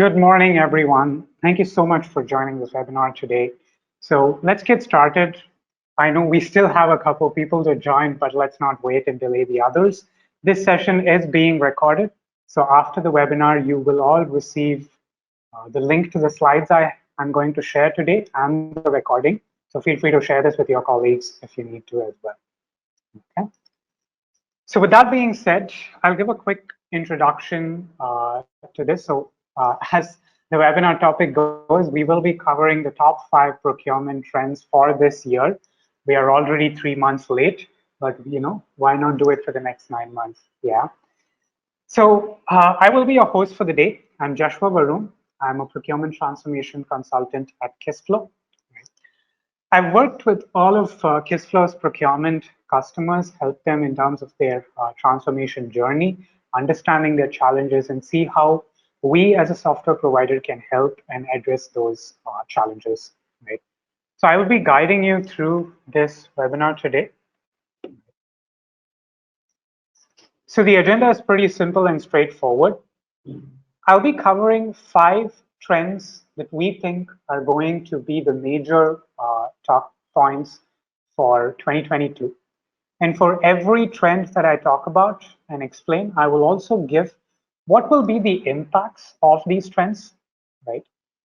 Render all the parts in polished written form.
Good morning, everyone. Thank you so much for joining this webinar today. So let's get started. I know we still have a couple of people to join, but let's not wait and delay the others. This session is being recorded. So after the webinar, you will all receive the link to the slides I'm going to share today and the recording. So feel free to share this with your colleagues if you need to as well. Okay. So with that being said, I'll give a quick introduction to this. So as the webinar topic goes, we will be covering the top 5 procurement trends for this year. We are already 3 months late, but why not do it for the next 9 months? Yeah. So I will be your host for the day. I'm Joshua Varun. I'm a procurement transformation consultant at Kissflow. I've worked with all of Kissflow's procurement customers, help them in terms of their transformation journey, understanding their challenges, and see how we as a software provider can help and address those challenges. Right? So I will be guiding you through this webinar today. So the agenda is pretty simple and straightforward. I'll be covering 5 trends that we think are going to be the major talk points for 2022. And for every trend that I talk about and explain, I will also give what will be the impacts of these trends, right?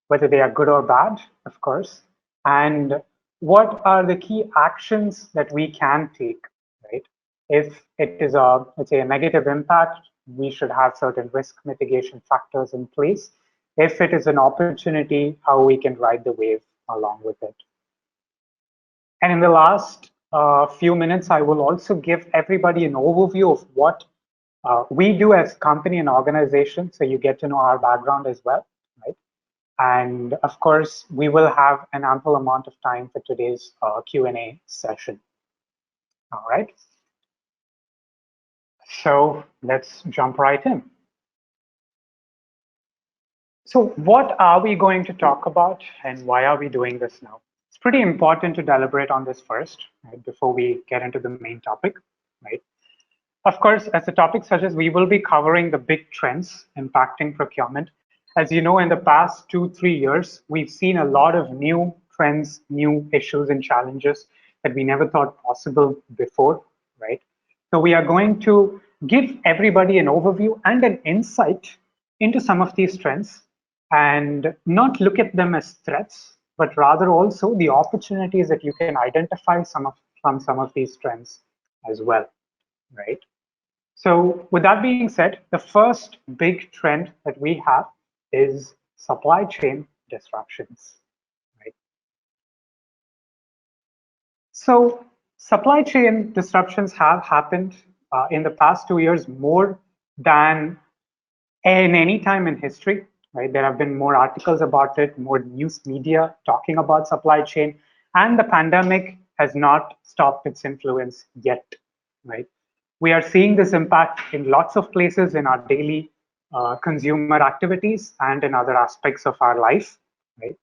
Whether they are good or bad, of course, and what are the key actions that we can take, right? If it is let's say, a negative impact, we should have certain risk mitigation factors in place. If it is an opportunity, how we can ride the wave along with it. And in the last few minutes, I will also give everybody an overview of what we do as company and organization, so you get to know our background as well, right? And of course, we will have an ample amount of time for today's Q&A session. All right. So let's jump right in. So what are we going to talk about and why are we doing this now? It's pretty important to deliberate on this first, right, before we get into the main topic, right? Of course, as the topic suggests, we will be covering the big trends impacting procurement. As you know, in the past 2-3 years, we've seen a lot of new trends, new issues and challenges that we never thought possible before, right? So we are going to give everybody an overview and an insight into some of these trends and not look at them as threats, but rather also the opportunities that you can identify from some of these trends as well, right? So with that being said, the first big trend that we have is supply chain disruptions, right? So supply chain disruptions have happened in the past 2 years more than in any time in history, right? There have been more articles about it, more news media talking about supply chain, and the pandemic has not stopped its influence yet, right? We are seeing this impact in lots of places in our daily consumer activities and in other aspects of our life, right?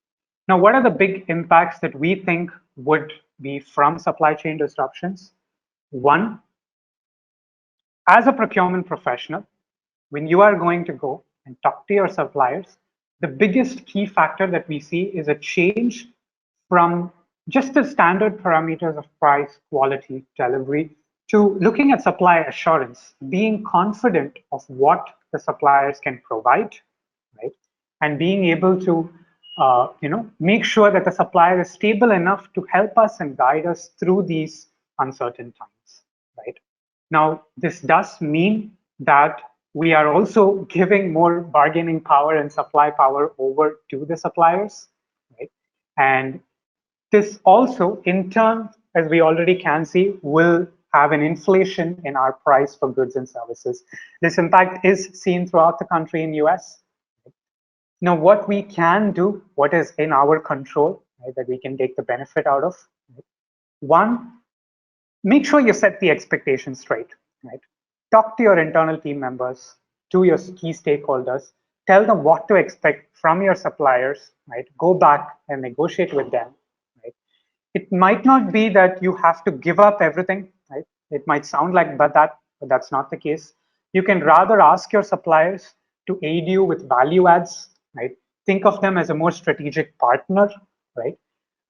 Now, what are the big impacts that we think would be from supply chain disruptions? One, as a procurement professional, when you are going to go and talk to your suppliers, the biggest key factor that we see is a change from just the standard parameters of price, quality, delivery, to looking at supply assurance, being confident of what the suppliers can provide, right? And being able to make sure that the supplier is stable enough to help us and guide us through these uncertain times, right? Now, this does mean that we are also giving more bargaining power and supply power over to the suppliers, right? And this also, in turn, as we already can see, will have an inflation in our price for goods and services. This impact is seen throughout the country in US. Now, what we can do, what is in our control, right, that we can take the benefit out of, right? One, make sure you set the expectations straight, right? Talk to your internal team members, to your key stakeholders, tell them what to expect from your suppliers, right? Go back and negotiate with them, right? It might not be that you have to give up everything, right? It might sound like but that's not the case. You can rather ask your suppliers to aid you with value adds, right? Think of them as a more strategic partner, right?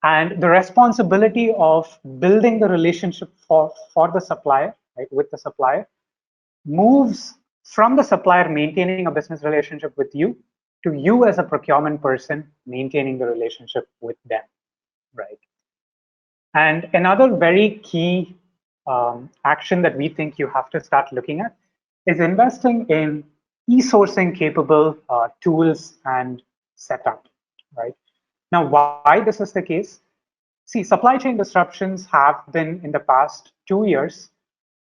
And the responsibility of building the relationship for the supplier, right, with the supplier, moves from the supplier maintaining a business relationship with you to you as a procurement person maintaining the relationship with them, right? And another very key action that we think you have to start looking at is investing in e-sourcing capable tools and setup, right? Now, why this is the case? See, supply chain disruptions have been in the past 2 years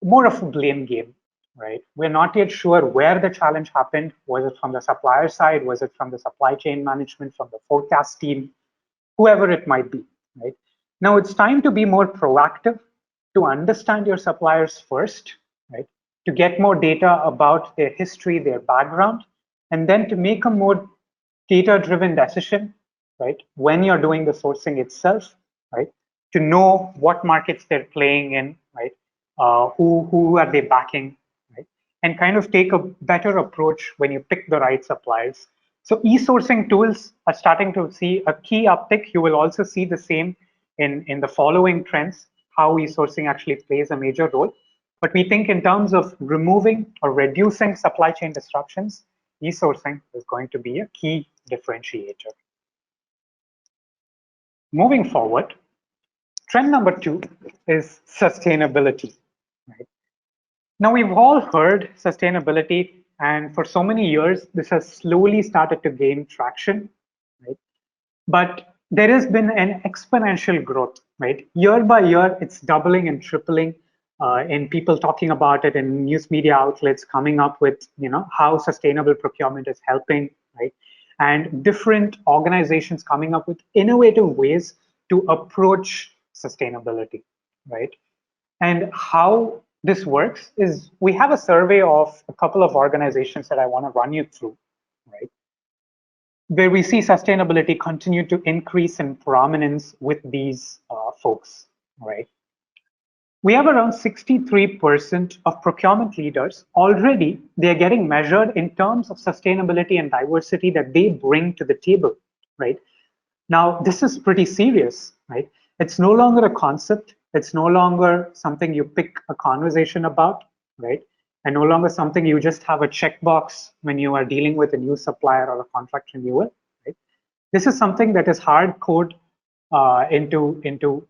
more of a blame game, right? We're not yet sure where the challenge happened. Was it from the supplier side? Was it from the supply chain management, from the forecast team, whoever it might be, right? Now it's time to be more proactive, to understand your suppliers first, right? To get more data about their history, their background, and then to make a more data-driven decision, right? When you're doing the sourcing itself, right? To know what markets they're playing in, right? Who are they backing, right? And kind of take a better approach when you pick the right suppliers. So e-sourcing tools are starting to see a key uptick. You will also see the same in the following trends, how e-sourcing actually plays a major role. But we think in terms of removing or reducing supply chain disruptions, e-sourcing is going to be a key differentiator. Moving forward, trend number 2 is sustainability. Right? Now, we've all heard sustainability, and for so many years, this has slowly started to gain traction. Right? But there has been an exponential growth, right? Year by year, it's doubling and tripling in people talking about it in news media outlets, coming up with, how sustainable procurement is helping, right? And different organizations coming up with innovative ways to approach sustainability, right? And how this works is we have a survey of a couple of organizations that I want to run you through, right? Where we see sustainability continue to increase in prominence with these folks, right? We have around 63% of procurement leaders already, they're getting measured in terms of sustainability and diversity that they bring to the table, right? Now, this is pretty serious, right? It's no longer a concept. It's no longer something you pick a conversation about, right? And no longer something you just have a checkbox when you are dealing with a new supplier or a contract renewal, right? This is something that is hard code into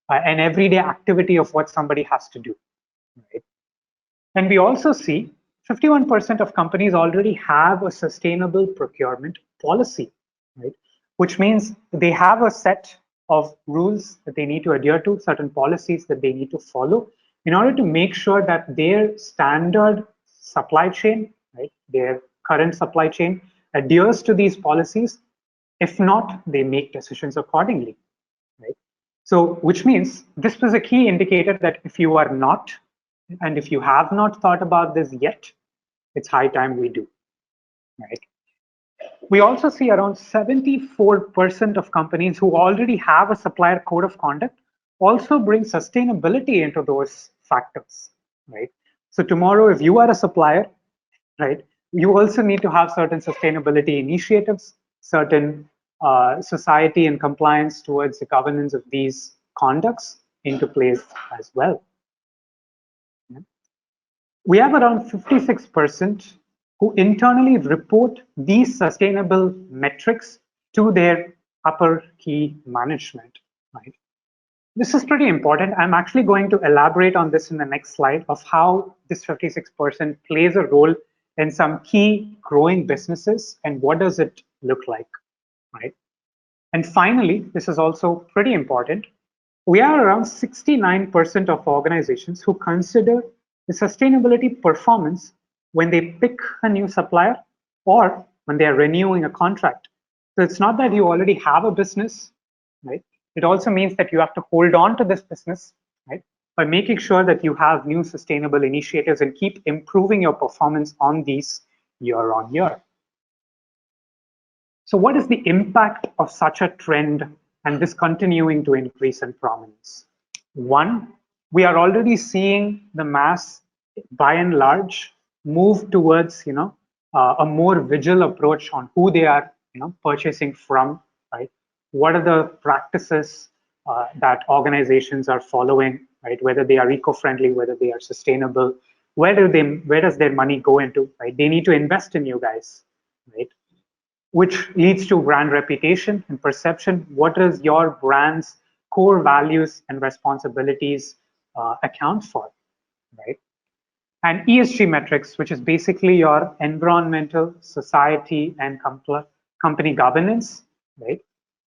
an everyday activity of what somebody has to do, right? And we also see 51% of companies already have a sustainable procurement policy, right? Which means they have a set of rules that they need to adhere to, certain policies that they need to follow in order to make sure that their standard supply chain, right, their current supply chain adheres to these policies. If not, they make decisions accordingly, right? So, which means this was a key indicator that if you are not, and if you have not thought about this yet, it's high time we do, right? We also see around 74% of companies who already have a supplier code of conduct also bring sustainability into those factors, right? So tomorrow, if you are a supplier, right, you also need to have certain sustainability initiatives, certain society and compliance towards the governance of these conducts into place as well. Yeah. We have around 56% who internally report these sustainable metrics to their upper key management, right? This is pretty important. I'm actually going to elaborate on this in the next slide of how this 56% plays a role in some key growing businesses and what does it look like, right? And finally, this is also pretty important. We are around 69% of organizations who consider the sustainability performance when they pick a new supplier or when they are renewing a contract. So it's not that you already have a business, right? It also means that you have to hold on to this business, right? By making sure that you have new sustainable initiatives and keep improving your performance on these year on year. So what is the impact of such a trend and this continuing to increase in prominence? One, we are already seeing the mass, by and large, move towards a more vigil approach on who they are purchasing from, right? What are the practices that organizations are following, right? Whether they are eco-friendly, whether they are sustainable, where does their money go into, right? They need to invest in you guys, right? Which leads to brand reputation and perception. What is your brand's core values and responsibilities account for, right? And ESG metrics, which is basically your environmental, society, and company governance, right?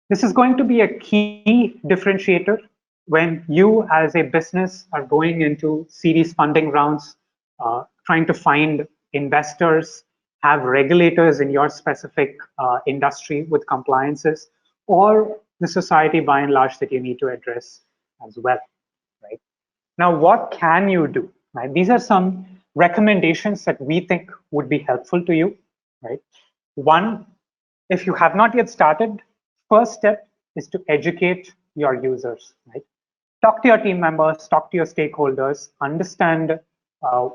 This is going to be a key differentiator when you as a business are going into series funding rounds, trying to find investors, have regulators in your specific industry with compliances, or the society by and large that you need to address as well, right? Now, what can you do? Right? These are some recommendations that we think would be helpful to you, right? One, if you have not yet started, first step is to educate your users, right? Talk to your team members, talk to your stakeholders, understand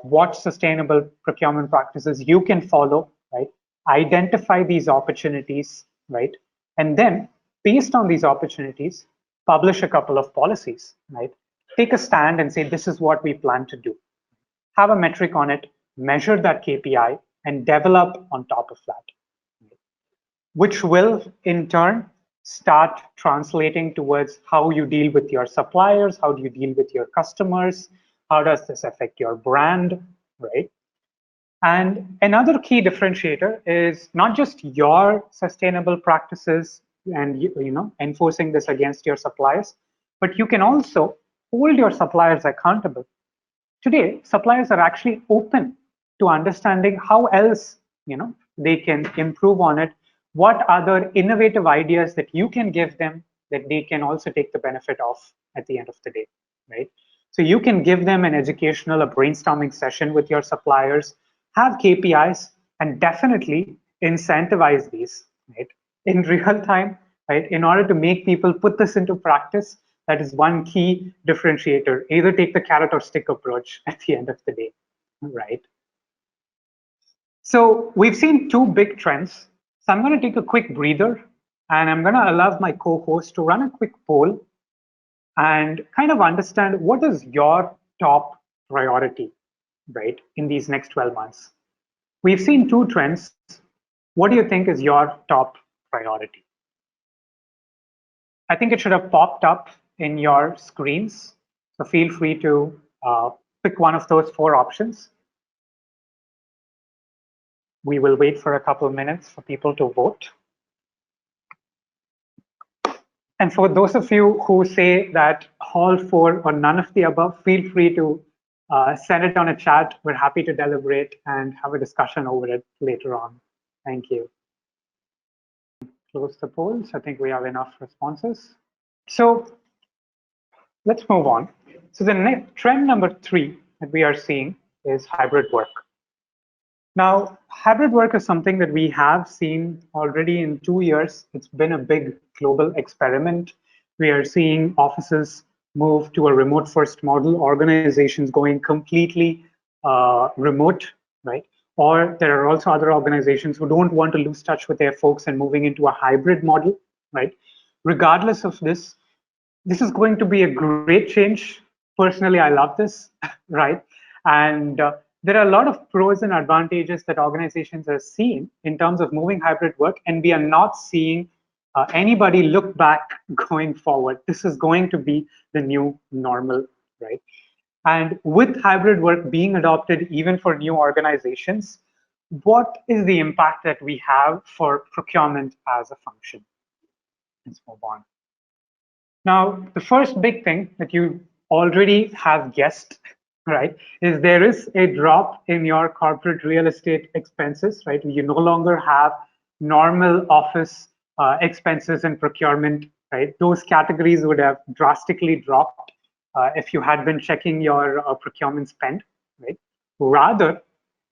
what sustainable procurement practices you can follow, right? Identify these opportunities, right? And then, based on these opportunities, publish a couple of policies, right? Take a stand and say, this is what we plan to do. Have a metric on it, measure that KPI, and develop on top of that, which will in turn start translating towards how you deal with your suppliers, how do you deal with your customers, how does this affect your brand, right? And another key differentiator is not just your sustainable practices and enforcing this against your suppliers, but you can also hold your suppliers accountable. Today, suppliers are actually open to understanding how else they can improve on it, what other innovative ideas that you can give them that they can also take the benefit of at the end of the day, right? So you can give them an educational, a brainstorming session with your suppliers, have KPIs, and definitely incentivize these, right? In real time, right? In order to make people put this into practice, that is one key differentiator. Either take the carrot or stick approach at the end of the day, right? So we've seen two big trends. So I'm going to take a quick breather and I'm going to allow my co-host to run a quick poll and kind of understand what is your top priority, right, in these next 12 months. We've seen two trends. What do you think is your top priority? I think it should have popped up in your screens. So feel free to pick one of those four options. We will wait for a couple of minutes for people to vote. And for those of you who say that all four or none of the above, feel free to send it on a chat. We're happy to deliberate and have a discussion over it later on. Thank you. Close the polls. I think we have enough responses. So let's move on. So the next trend number 3 that we are seeing is hybrid work. Now, hybrid work is something that we have seen already in 2 years. It's been a big global experiment. We are seeing offices move to a remote first model, organizations going completely remote, right? Or there are also other organizations who don't want to lose touch with their folks and moving into a hybrid model, right? Regardless of this, this is going to be a great change. Personally, I love this, right? And there are a lot of pros and advantages that organizations are seeing in terms of moving hybrid work, and we are not seeing anybody look back going forward. This is going to be the new normal, right? And with hybrid work being adopted even for new organizations, what is the impact that we have for procurement as a function? Let's move on. Now, the first big thing that you already have guessed, right, is there is a drop in your corporate real estate expenses, right? You no longer have normal office expenses and procurement, right? Those categories would have drastically dropped if you had been checking your procurement spend, right? Rather,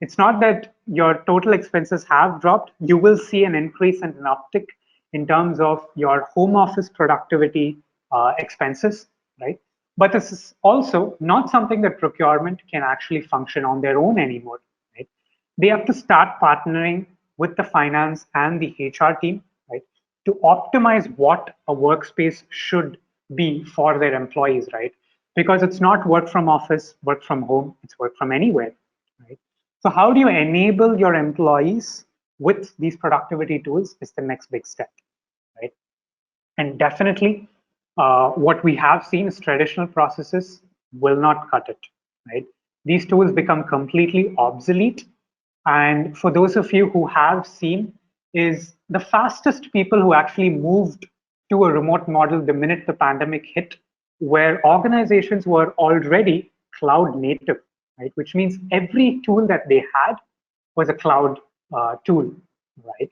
it's not that your total expenses have dropped. You will see an increase and an uptick in terms of your home office productivity expenses, right? But this is also not something that procurement can actually function on their own anymore, right? They have to start partnering with the finance and the HR team to optimize what a workspace should be for their employees, right? Because it's not work from office, work from home, it's work from anywhere, right? So how do you enable your employees with these productivity tools is the next big step, right? And definitely, what we have seen is traditional processes will not cut it, right? These tools become completely obsolete. And for those of you who have seen, is the fastest people who actually moved to a remote model the minute the pandemic hit, where organizations were already cloud native, right? Which means every tool that they had was a cloud tool, right?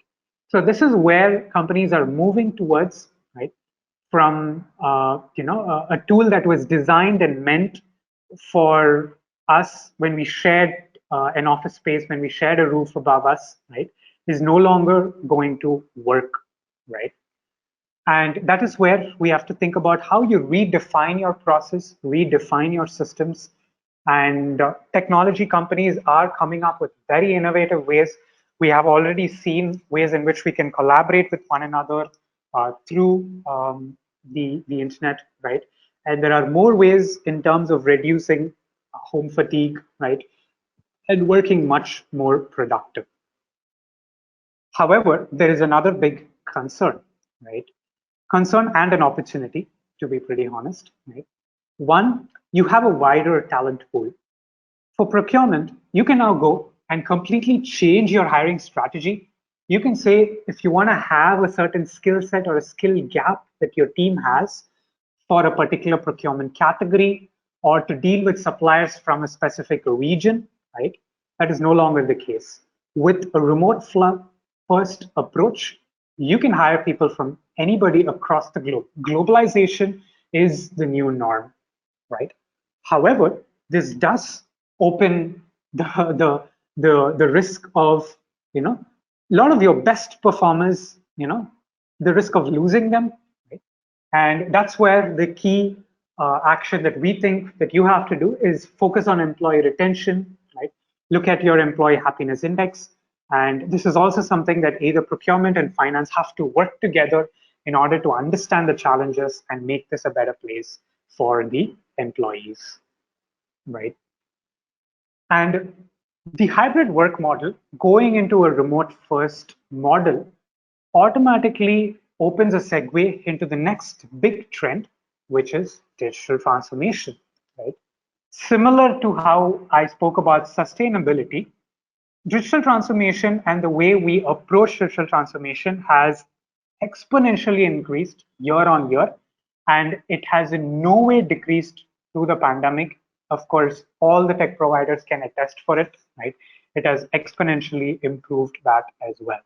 So this is where companies are moving towards, right? From a tool that was designed and meant for us when we shared an office space, when we shared a roof above us, right, is no longer going to work, right? And that is where we have to think about how you redefine your process, redefine your systems. And technology companies are coming up with very innovative ways. We have already seen ways in which we can collaborate with one another through the internet, right? And there are more ways in terms of reducing home fatigue, right? And working much more productive. However, there is another big concern, right? Concern and an opportunity, to be pretty honest, right? One, you have a wider talent pool. For procurement, you can now go and completely change your hiring strategy. You can say if you want to have a certain skill set or a skill gap that your team has for a particular procurement category or to deal with suppliers from a specific region, right? That is no longer the case. With a remote first approach, you can hire people from anybody across the globe. Globalization is the new norm, right? However, this does open the risk of, a lot of your best performers, the risk of losing them, right? And that's where the key action that we think that you have to do is focus on employee retention, right? Look at your employee happiness index. And this is also something that either procurement and finance have to work together in order to understand the challenges and make this a better place for the employees, right? And the hybrid work model going into a remote first model automatically opens a segue into the next big trend, which is digital transformation, right? Similar to how I spoke about sustainability, digital transformation and the way we approach digital transformation has exponentially increased year on year, and it has in no way decreased through the pandemic. Of course, all the tech providers can attest for it, right? It has exponentially improved that as well.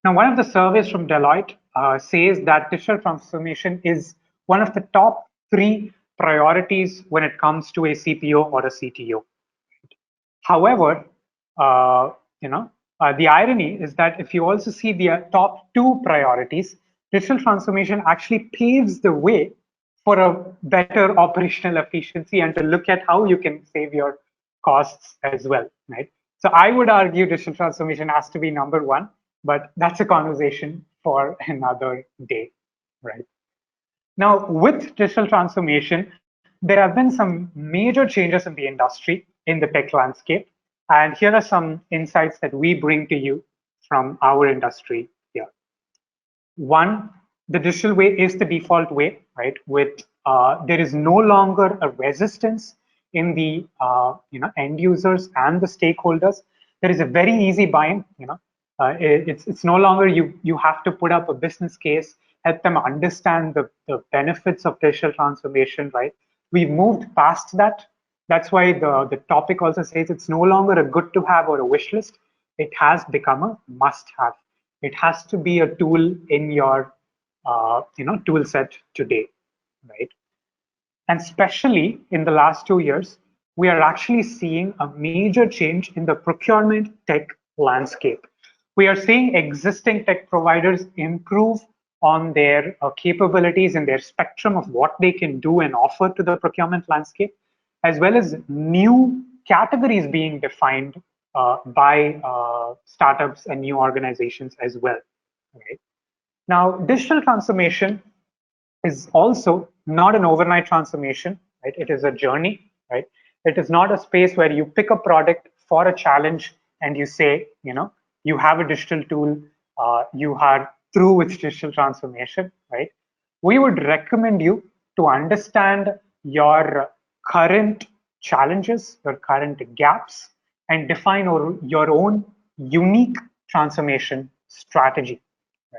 Now, one of the surveys from Deloitte says that digital transformation is one of the top three priorities when it comes to a CPO or a CTO. However, uh, the irony is that if you also see the top two priorities, digital transformation actually paves the way for a better operational efficiency and to look at how you can save your costs as well, right? So I would argue digital transformation has to be number one, but that's a conversation for another day, right? Now, with digital transformation, there have been some major changes in the industry, in the tech landscape. And here are some insights that we bring to you from our industry here. One, the digital way is the default way, right? With there is no longer a resistance in the end users and the stakeholders. There is a very easy buy-in. It's no longer you have to put up a business case, help them understand the benefits of digital transformation, right? We've moved past that. That's why the topic also says it's no longer a good to have or a wish list. It has become a must have. It has to be a tool in your tool set today, right? And especially in the last 2 years, we are actually seeing a major change in the procurement tech landscape. We are seeing existing tech providers improve on their capabilities and their spectrum of what they can do and offer to the procurement landscape, as well as new categories being defined by startups and new organizations as well, right? Now, digital transformation is also not an overnight transformation, right? It is a journey, right? It is not a space where you pick a product for a challenge and you say, you have a digital tool, you are through with digital transformation, right? We would recommend you to understand your current challenges, your current gaps, and define your own unique transformation strategy,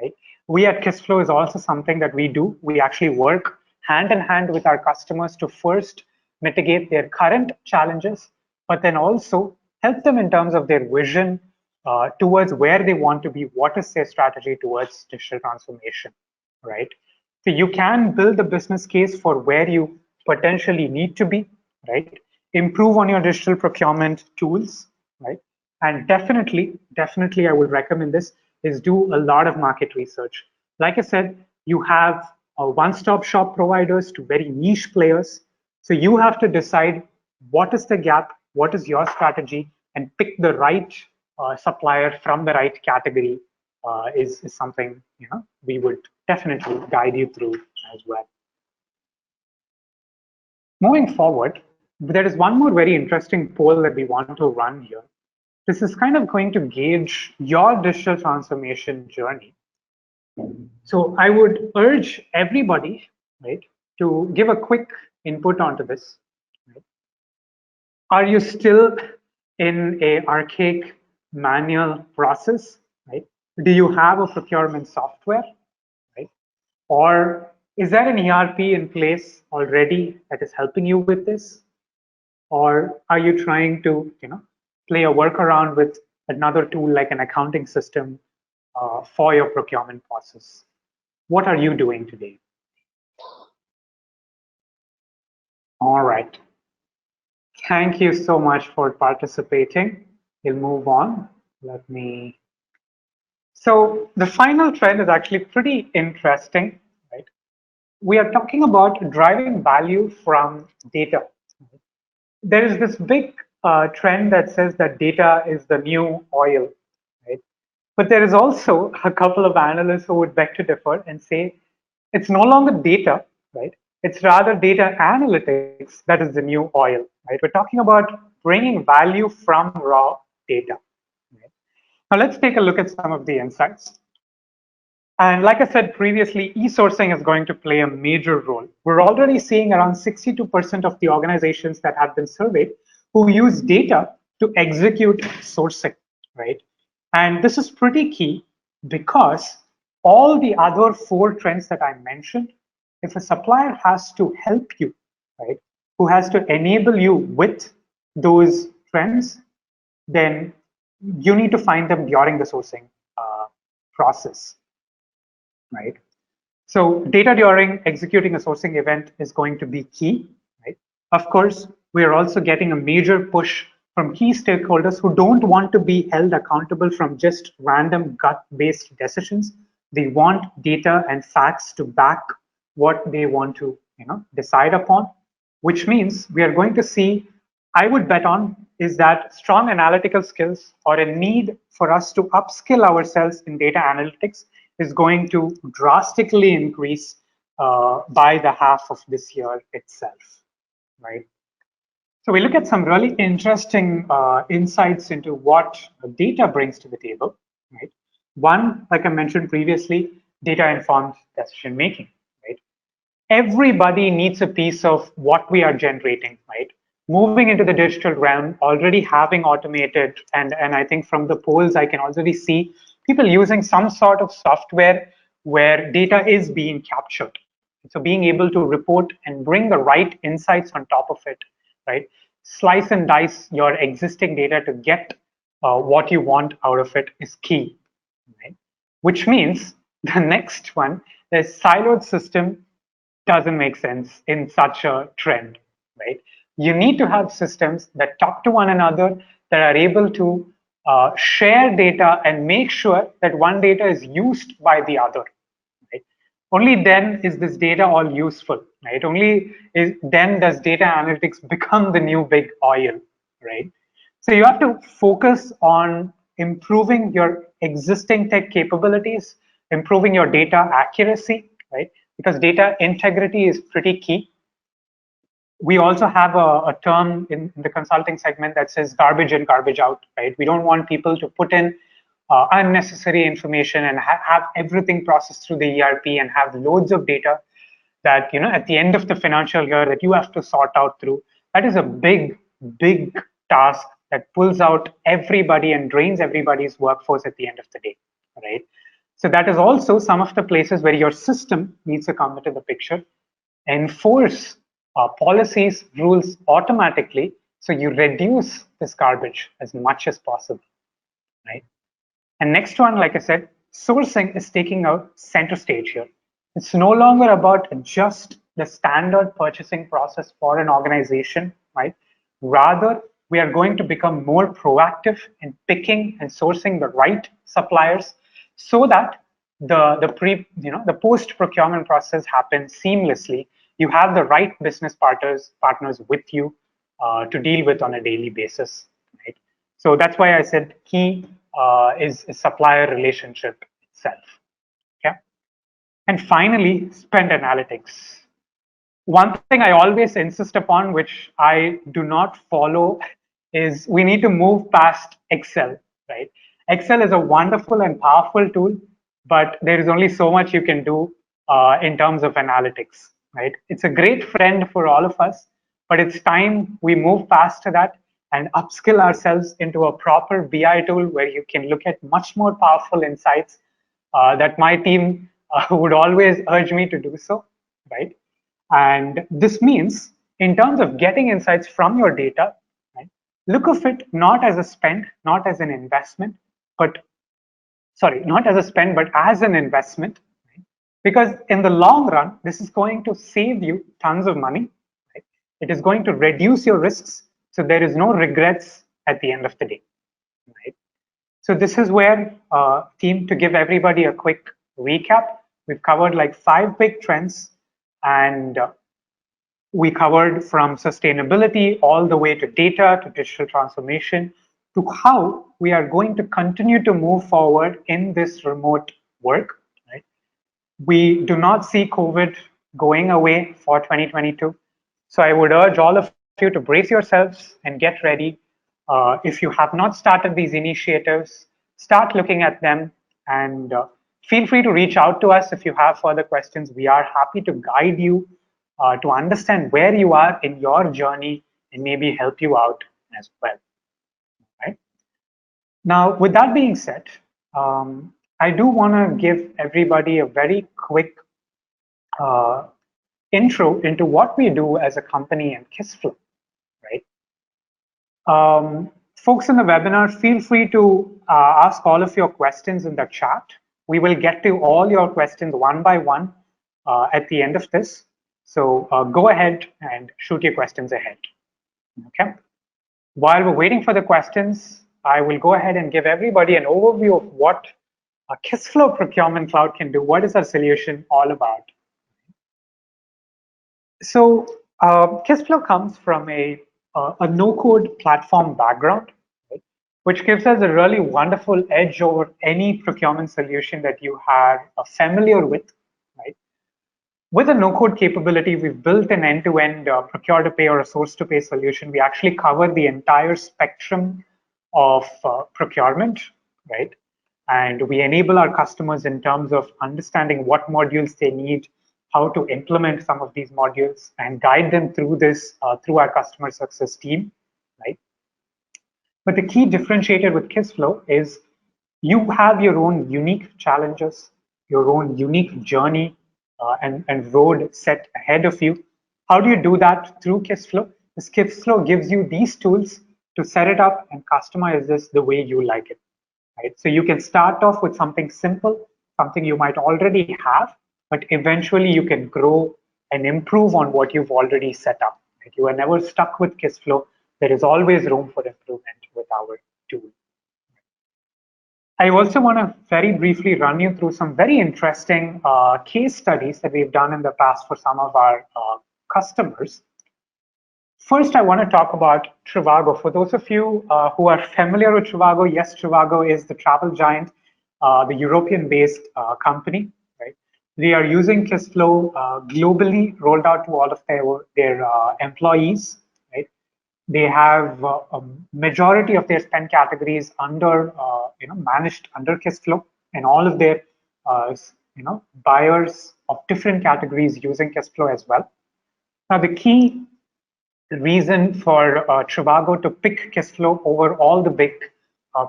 right? We at Kissflow is also something that we do. We actually work hand in hand with our customers to first mitigate their current challenges, but then also help them in terms of their vision towards where they want to be, what is their strategy towards digital transformation, right? So you can build the business case for where you potentially need to be, right? Improve on your digital procurement tools, right? And definitely, I would recommend this is do a lot of market research. Like I said, you have a one-stop shop providers to very niche players. So you have to decide what is the gap, what is your strategy, and pick the right supplier from the right category is something we would definitely guide you through as well. Moving forward, there is one more very interesting poll that we want to run here. This is kind of going to gauge your digital transformation journey. So I would urge everybody, right, to give a quick input onto this. Right? Are you still in a archaic manual process, right? Do you have a procurement software, right? Or is there an ERP in place already that is helping you with this? Or are you trying to, play a workaround with another tool like an accounting system for your procurement process? What are you doing today? All right. Thank you so much for participating. We'll move on. Let me. So the final trend is actually pretty interesting, right? We are talking about driving value from data. There is this big trend that says that data is the new oil, right? But there is also a couple of analysts who would beg to differ and say it's no longer data, right? It's rather data analytics that is the new oil, right? We're talking about bringing value from raw data. Right? Now let's take a look at some of the insights. And like I said previously, e-sourcing is going to play a major role. We're already seeing around 62% of the organizations that have been surveyed who use data to execute sourcing, right? And this is pretty key because all the other 4 trends that I mentioned, if a supplier has to help you, right, who has to enable you with those trends, then you need to find them during the sourcing process, right? So data during executing a sourcing event is going to be key, right? Of course, we are also getting a major push from key stakeholders who don't want to be held accountable from just random gut-based decisions. They want data and facts to back what they want to, decide upon, which means we are going to see, I would bet on, is that strong analytical skills or a need for us to upskill ourselves in data analytics is going to drastically increase by the half of this year itself, right? So we look at some really interesting insights into what data brings to the table, right? One, like I mentioned previously, data-informed decision making, right? Everybody needs a piece of what we are generating, right? Moving into the digital realm, already having automated, and I think from the polls, I can already see people using some sort of software where data is being captured. So being able to report and bring the right insights on top of it, right? Slice and dice your existing data to get what you want out of it is key, right? Which means the next one, the siloed system doesn't make sense in such a trend, right? You need to have systems that talk to one another, that are able to share data and make sure that one data is used by the other, right? Only then is this data all useful, right? Then does data analytics become the new big oil, right? So you have to focus on improving your existing tech capabilities improving your data accuracy, right? Because data integrity is pretty key. We also have a term in the consulting segment that says garbage in, garbage out, right? We don't want people to put in unnecessary information and have everything processed through the ERP and have loads of data that, at the end of the financial year that you have to sort out through. That is a big, big task that pulls out everybody and drains everybody's workforce at the end of the day, right? So that is also some of the places where your system needs to come into the picture. Enforce policies, rules automatically, so you reduce this garbage as much as possible, right? And next one, like I said, sourcing is taking a center stage here. It's no longer about just the standard purchasing process for an organization, right? Rather, we are going to become more proactive in picking and sourcing the right suppliers so that the post procurement process happens seamlessly. You have the right business partners with you to deal with on a daily basis, right? So that's why I said key is supplier relationship itself. Okay. And finally, spend analytics. One thing I always insist upon, which I do not follow, is we need to move past Excel, right? Excel is a wonderful and powerful tool, but there is only so much you can do in terms of analytics, right? It's a great friend for all of us, but it's time we move past that and upskill ourselves into a proper BI tool where you can look at much more powerful insights that my team would always urge me to do so, right? And this means, in terms of getting insights from your data, right, look of it not as a spend, not as an investment, but not as a spend, but as an investment. Right? Because in the long run, this is going to save you tons of money. Right? It is going to reduce your risks, so there is no regrets at the end of the day. Right? So this is where, team, to give everybody a quick recap, we've covered like 5 big trends, and we covered from sustainability all the way to data to digital transformation to how we are going to continue to move forward in this remote work. Right? We do not see COVID going away for 2022. So I would urge all of you to brace yourselves and get ready. If you have not started these initiatives, start looking at them, and feel free to reach out to us if you have further questions. We are happy to guide you to understand where you are in your journey and maybe help you out as well. Right? Now, with that being said, I do want to give everybody a very quick uh, intro into what we do as a company in Kissflow. Right? Folks in the webinar, feel free to ask all of your questions in the chat. We will get to all your questions one by one at the end of this. So go ahead and shoot your questions ahead. Okay. While we're waiting for the questions, I will go ahead and give everybody an overview of what a Kissflow Procurement Cloud can do. What is our solution all about? So Kissflow comes from a no-code platform background, right, which gives us a really wonderful edge over any procurement solution that you are familiar with. Right? With a no-code capability, we've built an end-to-end procure-to-pay or a source-to-pay solution. We actually cover the entire spectrum of procurement, right? And we enable our customers in terms of understanding what modules they need, how to implement some of these modules, and guide them through this through our customer success team, right? But the key differentiator with Kissflow is you have your own unique challenges, your own unique journey and road set ahead of you. How do you do that through Kissflow? This Kissflow gives you these tools to set it up and customize this the way you like it. Right? So you can start off with something simple, something you might already have, but eventually you can grow and improve on what you've already set up. Right? You are never stuck with Kissflow. There is always room for improvement with our tool. I also want to very briefly run you through some very interesting case studies that we've done in the past for some of our customers. First, I want to talk about Trivago. For those of you who are familiar with Trivago, yes, Trivago is the travel giant the European-based company, right? They are using Kissflow globally, rolled out to all of their employees, right? They have a majority of their spend categories under, managed under Kissflow, and all of their, buyers of different categories using Kissflow as well. Now, the key reason for Trivago to pick Kissflow over all the big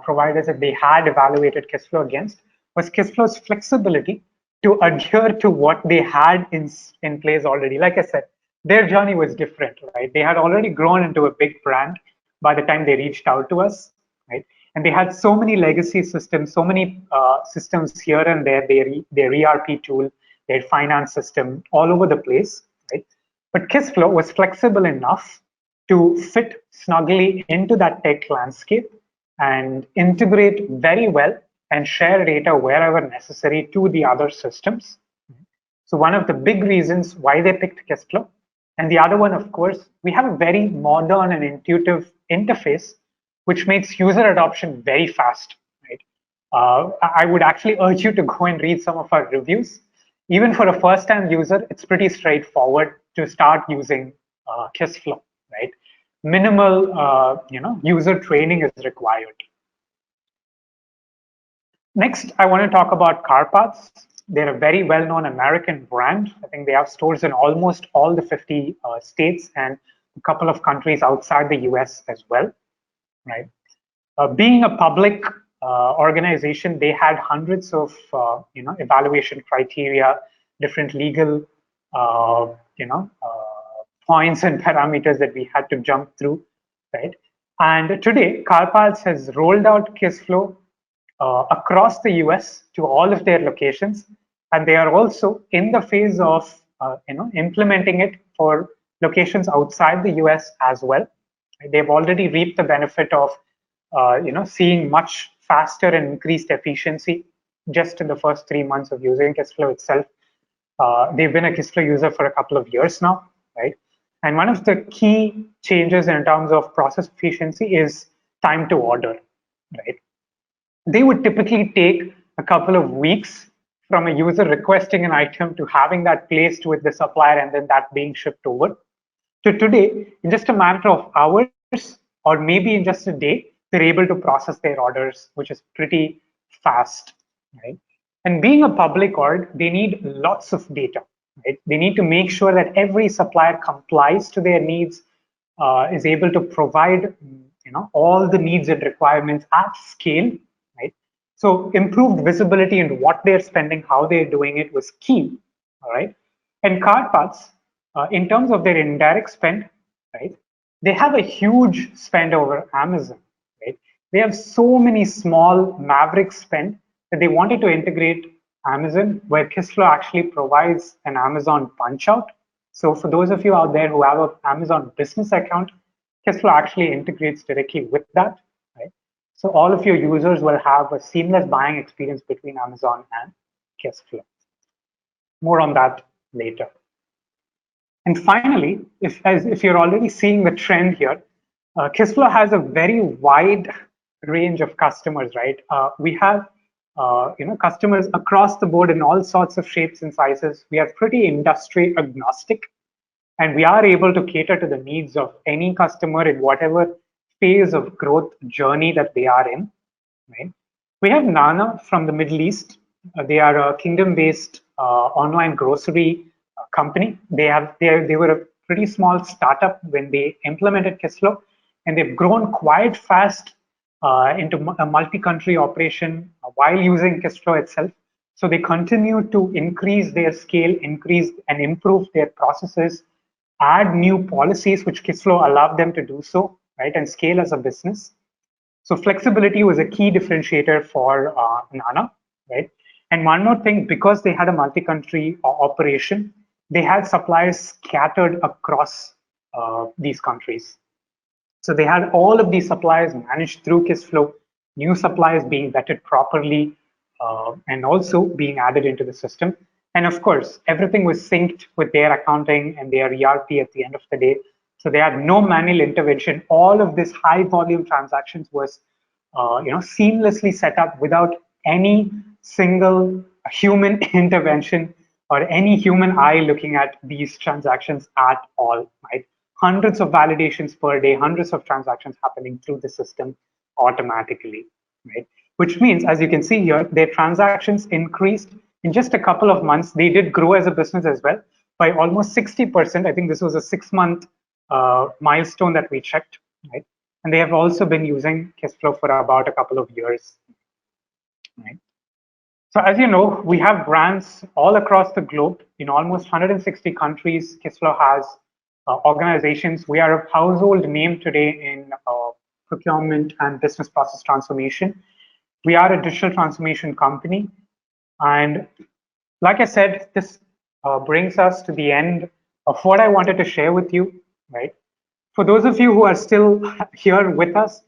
providers that they had evaluated Kissflow against was Kissflow's flexibility to adhere to what they had in place already. Like I said, their journey was different, right? They had already grown into a big brand by the time they reached out to us, right? And they had so many legacy systems, so many systems here and there, their ERP tool, their finance system, all over the place, right? But Kissflow was flexible enough to fit snugly into that tech landscape and integrate very well and share data wherever necessary to the other systems. So one of the big reasons why they picked Kissflow. And the other one, of course, we have a very modern and intuitive interface, which makes user adoption very fast. Right? I would actually urge you to go and read some of our reviews. Even for a first-time user, it's pretty straightforward to start using Kissflow. Right? Minimal, user training is required. Next, I want to talk about CarParts. They're a very well-known American brand. I think they have stores in almost all the 50 states and a couple of countries outside the US as well, right? Being a public organization, they had hundreds of, evaluation criteria, different legal, points and parameters that we had to jump through, right? And today, CarParts has rolled out Kissflow across the US to all of their locations, and they are also in the phase of implementing it for locations outside the US as well. They've already reaped the benefit of seeing much faster and increased efficiency just in the first 3 months of using Kissflow itself. They've been a Kissflow user for a couple of years now, right? And one of the key changes in terms of process efficiency is time to order, right? They would typically take a couple of weeks from a user requesting an item to having that placed with the supplier and then that being shipped over. To today, in just a matter of hours or maybe in just a day, they're able to process their orders, which is pretty fast, right? And being a public org, they need lots of data, right? They need to make sure that every supplier complies to their needs, is able to provide, all the needs and requirements at scale, right? So improved visibility into what they're spending, how they're doing it was key, all right? And CarParts, in terms of their indirect spend, right? They have a huge spend over Amazon, right? They have so many small maverick spend that they wanted to integrate Amazon, where Kissflow actually provides an Amazon punch out. So for those of you out there who have an Amazon business account, Kissflow actually integrates directly with that, right? So all of your users will have a seamless buying experience between Amazon and Kissflow. More on that later. And finally, if you're already seeing the trend here, Kissflow has a very wide range of customers, right? We have customers across the board in all sorts of shapes and sizes. We are pretty industry agnostic, and we are able to cater to the needs of any customer in whatever phase of growth journey that they are in, right? We have Nana from the Middle East. They are a kingdom-based online grocery company. They were a pretty small startup when they implemented Kissflow, and they've grown quite fast into a multi-country operation while using Kissflow itself. So they continue to increase their scale, increase and improve their processes, add new policies, which Kissflow allowed them to do so, right, and scale as a business. So flexibility was a key differentiator for Nana, right? And one more thing, because they had a multi-country operation, they had suppliers scattered across these countries. So they had all of these suppliers managed through Kissflow, new suppliers being vetted properly, and also being added into the system. And of course, everything was synced with their accounting and their ERP at the end of the day. So they had no manual intervention. All of this high volume transactions was seamlessly set up without any single human intervention or any human eye looking at these transactions at all, right? Hundreds of validations per day, hundreds of transactions happening through the system automatically, right? Which means, as you can see here, their transactions increased in just a couple of months. They did grow as a business as well by almost 60%. I think this was a 6-month milestone that we checked, right? And they have also been using Kissflow for about a couple of years, right? So as you know, we have brands all across the globe in almost 160 countries. Kissflow has organizations. We are a household name today in procurement and business process transformation. We are a digital transformation company. And like I said, this brings us to the end of what I wanted to share with you, right? For those of you who are still here with us,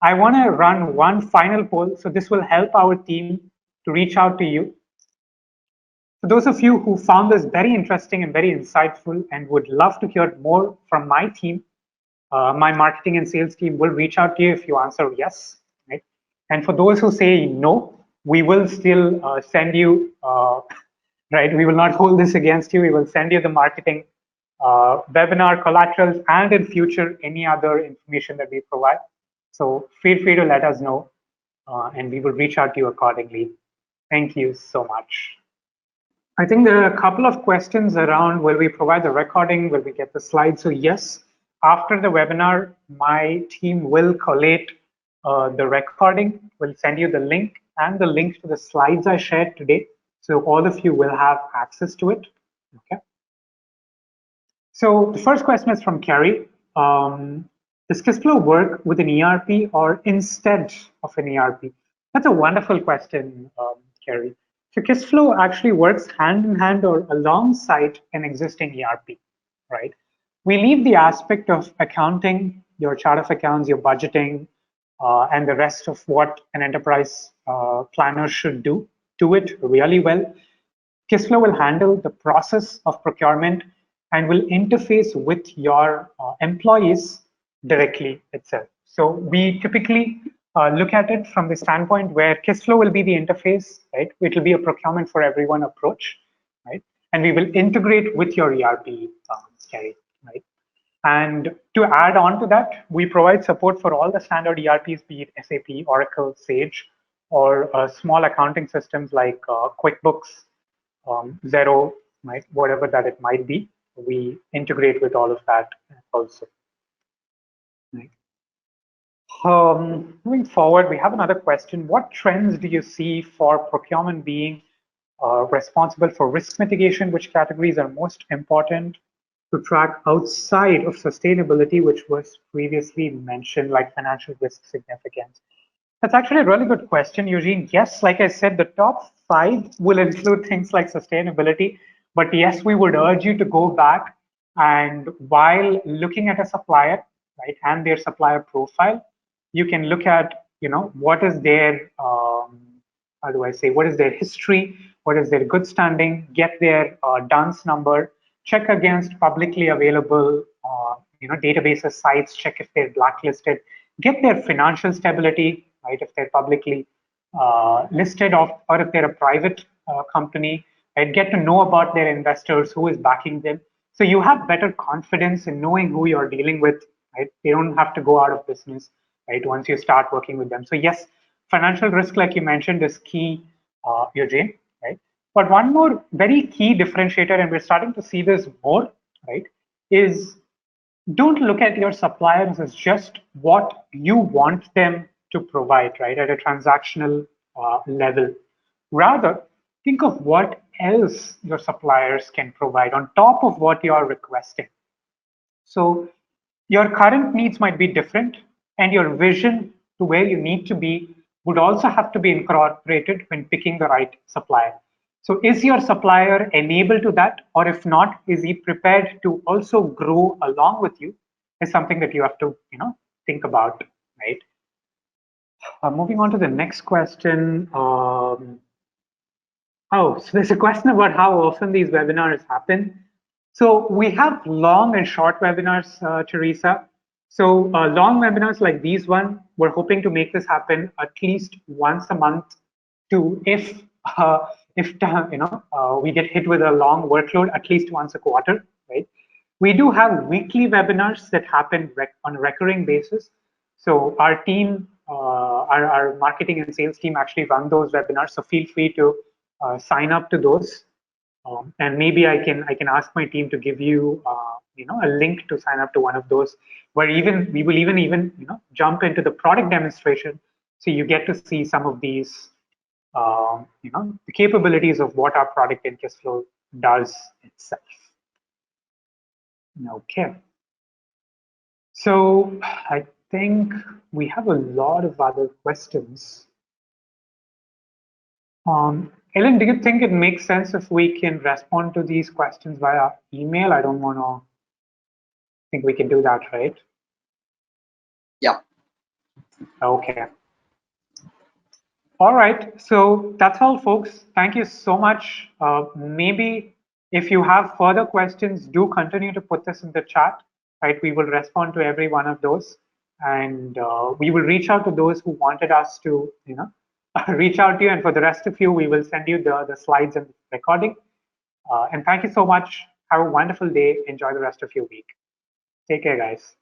I want to run one final poll. So this will help our team to reach out to you. For those of you who found this very interesting and very insightful and would love to hear more from my team, my marketing and sales team will reach out to you if you answer yes, right? And for those who say no, we will still send you, right? We will not hold this against you. We will send you the marketing webinar collaterals and in future, any other information that we provide. So feel free to let us know and we will reach out to you accordingly. Thank you so much. I think there are a couple of questions around, will we provide the recording? Will we get the slides? So yes, after the webinar, my team will collate the recording. We'll send you the link and the link to the slides I shared today. So all of you will have access to it. Okay. So the first question is from Carrie. Does Kissflow work with an ERP or instead of an ERP? That's a wonderful question, Carrie. So Kissflow actually works hand in hand or alongside an existing ERP, right? We leave the aspect of accounting, your chart of accounts, your budgeting, and the rest of what an enterprise planner should do to it really well. Kissflow will handle the process of procurement and will interface with your employees directly itself. So we typically look at it from the standpoint where Kissflow will be the interface, right? It will be a procurement for everyone approach, right? And we will integrate with your ERP, Kerry, right? And to add on to that, we provide support for all the standard ERPs, be it SAP, Oracle, Sage, or small accounting systems like QuickBooks, Xero, right? Whatever that it might be. We integrate with all of that also. Right. Moving forward, we have another question. What trends do you see for procurement being responsible for risk mitigation? Which categories are most important to track outside of sustainability, which was previously mentioned, like financial risk significance? That's actually a really good question, Eugene. Yes, like I said, the top 5 will include things like sustainability. But yes, we would urge you to go back and while looking at a supplier, right, and their supplier profile, you can look at, what is their, how do I say, what is their history, what is their good standing, get their DUNS number, check against publicly available, databases, sites, check if they're blacklisted, get their financial stability, right, if they're publicly listed or if they're a private company, right, get to know about their investors, who is backing them. So you have better confidence in knowing who you're dealing with, right? They don't have to go out of business, right, once you start working with them. So yes, financial risk, like you mentioned, is key, Eugene, right? But one more very key differentiator, and we're starting to see this more, right, is don't look at your suppliers as just what you want them to provide, right, at a transactional level. Rather, think of what else your suppliers can provide on top of what you are requesting. So your current needs might be different, and your vision to where you need to be would also have to be incorporated when picking the right supplier. So is your supplier enabled to that? Or if not, is he prepared to also grow along with you? Is something that you have to, think about, right? Moving on to the next question. So there's a question about how often these webinars happen. So we have long and short webinars, Teresa. So long webinars like these one, we're hoping to make this happen at least once a month to if we get hit with a long workload at least once a quarter, right? We do have weekly webinars that happen on a recurring basis. So our team, our marketing and sales team actually run those webinars. So feel free to sign up to those. And maybe I can ask my team to give you a link to sign up to one of those, where we will even jump into the product demonstration, so you get to see some of these the capabilities of what our product in Kissflow does itself. Okay. So I think we have a lot of other questions. Ellen, do you think it makes sense if we can respond to these questions via email? I don't want to think we can do that, right? Yeah. Okay. All right. So that's all, folks. Thank you so much. Maybe if you have further questions, do continue to put this in the chat, right? We will respond to every one of those. And we will reach out to those who wanted us to, reach out to you. And for the rest of you, we will send you the slides and recording. And thank you so much. Have a wonderful day. Enjoy the rest of your week. Take care, guys.